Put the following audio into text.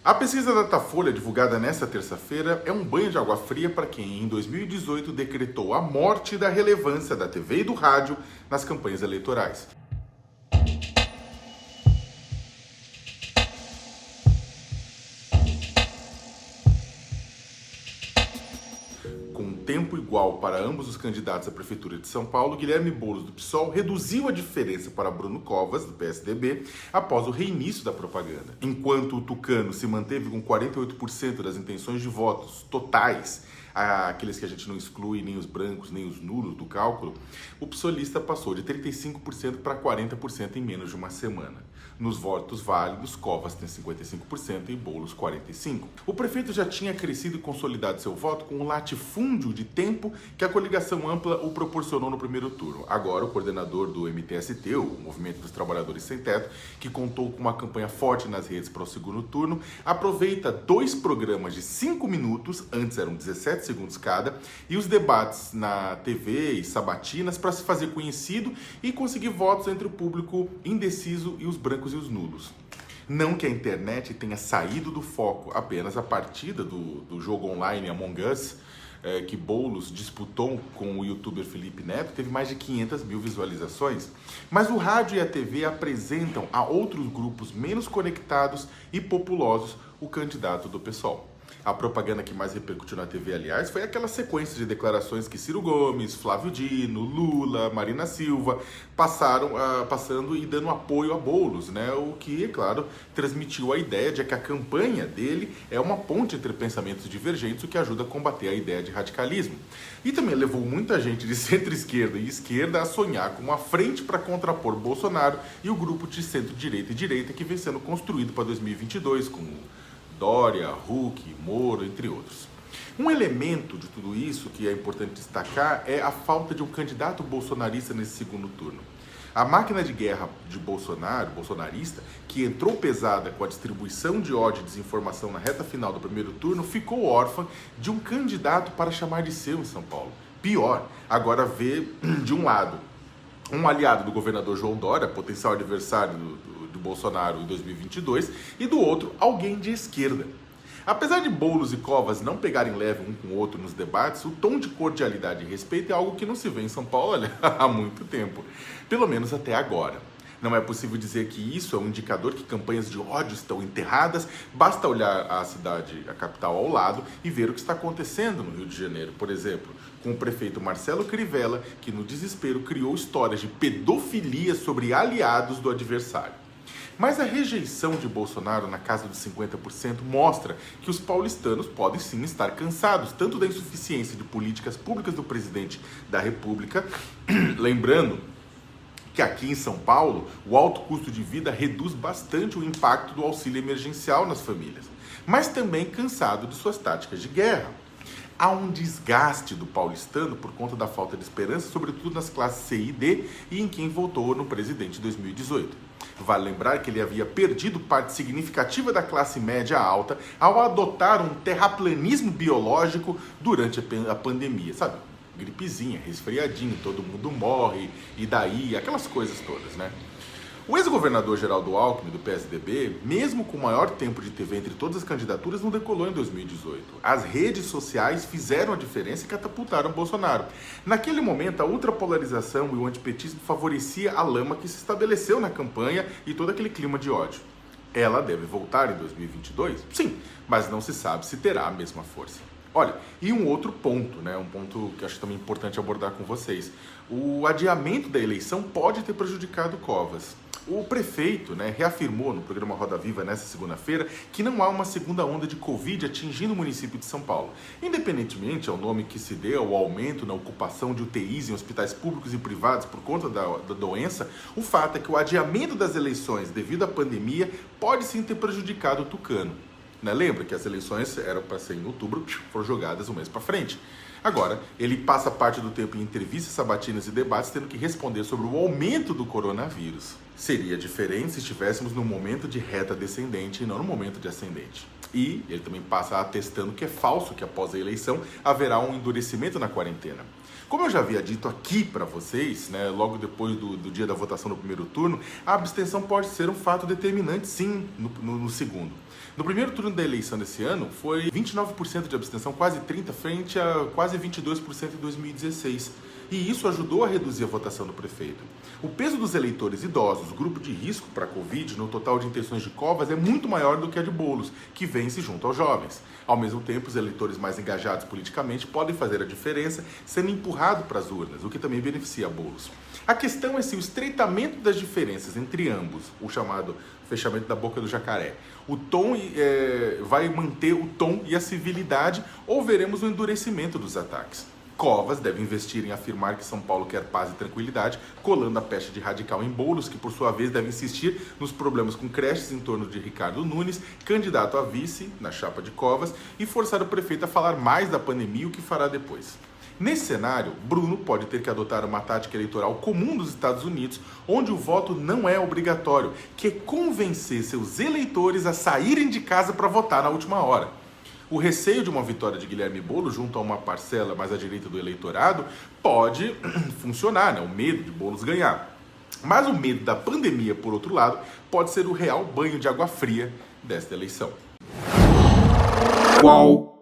A pesquisa da Datafolha, divulgada nesta terça-feira, é um banho de água fria para quem, em 2018, decretou a morte da relevância da TV e do rádio nas campanhas eleitorais. Com tempo igual para ambos os candidatos à Prefeitura de São Paulo, Guilherme Boulos, do PSOL, reduziu a diferença para Bruno Covas, do PSDB, após o reinício da propaganda. Enquanto o tucano se manteve com 48% das intenções de votos totais, aqueles que a gente não exclui nem os brancos nem os nulos do cálculo, o psolista passou de 35% para 40% em menos de uma semana. Nos votos válidos, Covas tem 55% e Boulos 45%. O prefeito já tinha crescido e consolidado seu voto com o latifúndio de tempo que a coligação ampla o proporcionou no primeiro turno. Agora, o coordenador do MTST, o Movimento dos Trabalhadores Sem Teto, que contou com uma campanha forte nas redes para o segundo turno, aproveita 2 programas de 5 minutos, antes eram 17 segundos cada, e os debates na TV e sabatinas para se fazer conhecido e conseguir votos entre o público indeciso e os brancos e os nulos. Não que a internet tenha saído do foco, apenas a partida do jogo online Among Us, que Boulos disputou com o youtuber Felipe Neto, teve mais de 500 mil visualizações. Mas o rádio e a TV apresentam a outros grupos menos conectados e populosos o candidato do PSOL. A propaganda que mais repercutiu na TV, aliás, foi aquela sequência de declarações que Ciro Gomes, Flávio Dino, Lula, Marina Silva passando e dando apoio a Boulos, né? O que, é claro, transmitiu a ideia de que a campanha dele é uma ponte entre pensamentos divergentes, o que ajuda a combater a ideia de radicalismo. E também levou muita gente de centro-esquerda e esquerda a sonhar com uma frente para contrapor Bolsonaro e o grupo de centro-direita e direita que vem sendo construído para 2022, com Dória, Huck, Moro, entre outros. Um elemento de tudo isso que é importante destacar é a falta de um candidato bolsonarista nesse segundo turno. A máquina de guerra de Bolsonaro, bolsonarista, que entrou pesada com a distribuição de ódio e desinformação na reta final do primeiro turno, ficou órfã de um candidato para chamar de seu em São Paulo. Pior, agora vê, de um lado, um aliado do governador João Dória, potencial adversário do Bolsonaro em 2022, e do outro, alguém de esquerda. Apesar de Boulos e Covas não pegarem leve um com o outro nos debates, o tom de cordialidade e respeito é algo que não se vê em São Paulo, olha, há muito tempo. Pelo menos até agora. Não é possível dizer que isso é um indicador que campanhas de ódio estão enterradas, basta olhar a cidade, a capital ao lado e ver o que está acontecendo no Rio de Janeiro, por exemplo, com o prefeito Marcelo Crivella, que no desespero criou histórias de pedofilia sobre aliados do adversário. Mas a rejeição de Bolsonaro na casa dos 50% mostra que os paulistanos podem sim estar cansados, tanto da insuficiência de políticas públicas do presidente da República, lembrando que aqui em São Paulo o alto custo de vida reduz bastante o impacto do auxílio emergencial nas famílias, mas também cansado de suas táticas de guerra. Há um desgaste do paulistano por conta da falta de esperança, sobretudo nas classes C e D e em quem votou no presidente em 2018. Vale lembrar que ele havia perdido parte significativa da classe média alta ao adotar um terraplanismo biológico durante a pandemia, sabe? Gripezinha, resfriadinho, todo mundo morre, e daí, aquelas coisas todas, né? O ex-governador Geraldo Alckmin, do PSDB, mesmo com o maior tempo de TV entre todas as candidaturas, não decolou em 2018. As redes sociais fizeram a diferença e catapultaram Bolsonaro. Naquele momento, a ultrapolarização e o antipetismo favorecia a lama que se estabeleceu na campanha e todo aquele clima de ódio. Ela deve voltar em 2022? Sim, mas não se sabe se terá a mesma força. Olha, e um outro ponto, né? Um ponto que acho também importante abordar com vocês. O adiamento da eleição pode ter prejudicado Covas. O prefeito, né, reafirmou no programa Roda Viva nesta segunda-feira que não há uma segunda onda de Covid atingindo o município de São Paulo. Independentemente ao nome que se dê ao aumento na ocupação de UTIs em hospitais públicos e privados por conta da doença, o fato é que o adiamento das eleições devido à pandemia pode sim ter prejudicado o tucano. Né? Lembra que as eleições eram para ser em outubro, foram jogadas um mês para frente. Agora, ele passa parte do tempo em entrevistas sabatinas e debates tendo que responder sobre o aumento do coronavírus. Seria diferente se estivéssemos num momento de reta descendente e não no momento de ascendente. E ele também passa atestando que é falso que após a eleição haverá um endurecimento na quarentena. Como eu já havia dito aqui para vocês, né, logo depois do dia da votação no primeiro turno, a abstenção pode ser um fato determinante, sim, no segundo. No primeiro turno da eleição desse ano, foi 29% de abstenção, quase 30%, frente a quase 22% em 2016. E isso ajudou a reduzir a votação do prefeito. O peso dos eleitores idosos, grupo de risco para a Covid, no total de intenções de Covas, é muito maior do que a de Boulos, que vence junto aos jovens. Ao mesmo tempo, os eleitores mais engajados politicamente podem fazer a diferença sendo empurrados para as urnas, o que também beneficia Boulos. A questão é se o estreitamento das diferenças entre ambos, o chamado fechamento da boca do jacaré, o tom vai manter o tom e a civilidade, ou veremos um endurecimento dos ataques. Covas deve investir em afirmar que São Paulo quer paz e tranquilidade, colando a peste de radical em Boulos, que por sua vez deve insistir nos problemas com creches em torno de Ricardo Nunes, candidato a vice na chapa de Covas, e forçar o prefeito a falar mais da pandemia e o que fará depois. Nesse cenário, Bruno pode ter que adotar uma tática eleitoral comum dos Estados Unidos, onde o voto não é obrigatório, que é convencer seus eleitores a saírem de casa para votar na última hora. O receio de uma vitória de Guilherme Boulos junto a uma parcela mais à direita do eleitorado pode funcionar, né? O medo de Boulos ganhar. Mas o medo da pandemia, por outro lado, pode ser o real banho de água fria desta eleição. Qual